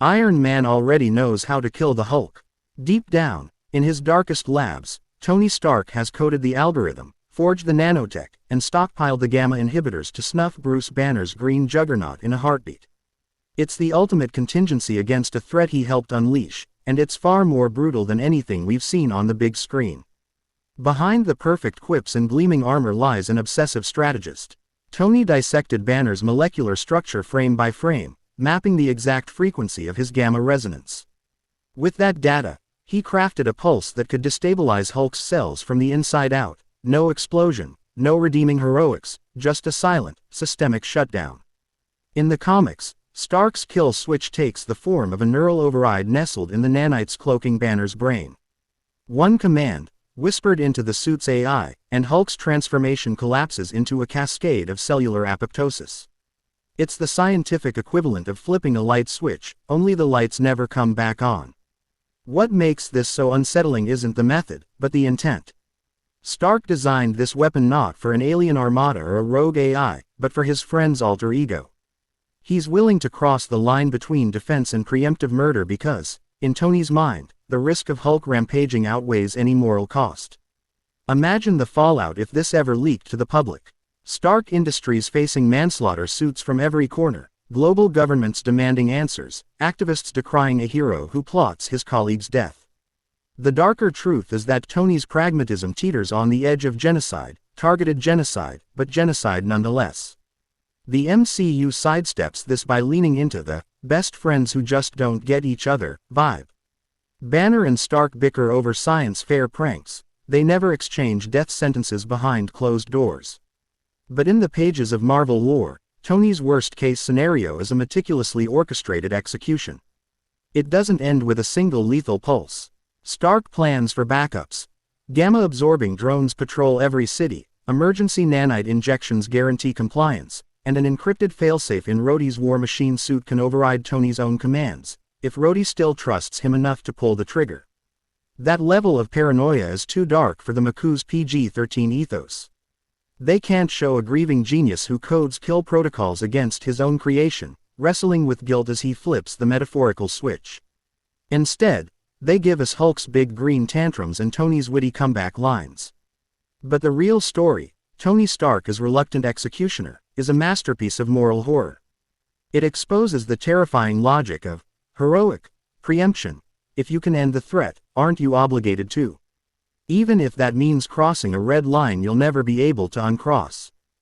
Iron Man already knows how to kill the Hulk. Deep down, in his darkest labs, Tony Stark has coded the algorithm, forged the nanotech, and stockpiled the gamma inhibitors to snuff Bruce Banner's green juggernaut in a heartbeat. It's the ultimate contingency against a threat he helped unleash, and it's far more brutal than anything we've seen on the big screen. Behind the perfect quips and gleaming armor lies an obsessive strategist. Tony dissected Banner's molecular structure frame by frame, mapping the exact frequency of his gamma resonance. With that data, he crafted a pulse that could destabilize Hulk's cells from the inside out. No explosion, no redeeming heroics, just a silent, systemic shutdown. In the comics, Stark's kill switch takes the form of a neural override nestled in the nanites cloaking Banner's brain. One command, whispered into the suit's AI, and Hulk's transformation collapses into a cascade of cellular apoptosis. It's the scientific equivalent of flipping a light switch, only the lights never come back on. What makes this so unsettling isn't the method, but the intent. Stark designed this weapon not for an alien armada or a rogue AI, but for his friend's alter ego. He's willing to cross the line between defense and preemptive murder because, in Tony's mind, the risk of Hulk rampaging outweighs any moral cost. Imagine the fallout if this ever leaked to the public. Stark Industries facing manslaughter suits from every corner, global governments demanding answers, activists decrying a hero who plots his colleague's death. The darker truth is that Tony's pragmatism teeters on the edge of genocide, targeted genocide, but genocide nonetheless. The MCU sidesteps this by leaning into the best friends who just don't get each other vibe. Banner and Stark bicker over science fair pranks. They never exchange death sentences behind closed doors. But in the pages of Marvel lore, Tony's worst-case scenario is a meticulously orchestrated execution. It doesn't end with a single lethal pulse. Stark plans for backups. Gamma-absorbing drones patrol every city, emergency nanite injections guarantee compliance, and an encrypted failsafe in Rhodey's war machine suit can override Tony's own commands, if Rhodey still trusts him enough to pull the trigger. That level of paranoia is too dark for the MCU's PG-13 ethos. They can't show a grieving genius who codes kill protocols against his own creation, wrestling with guilt as he flips the metaphorical switch. Instead, they give us Hulk's big green tantrums and Tony's witty comeback lines. But the real story, Tony Stark as reluctant executioner, is a masterpiece of moral horror. It exposes the terrifying logic of heroic preemption. If you can end the threat, aren't you obligated to? Even if that means crossing a red line you'll never be able to uncross.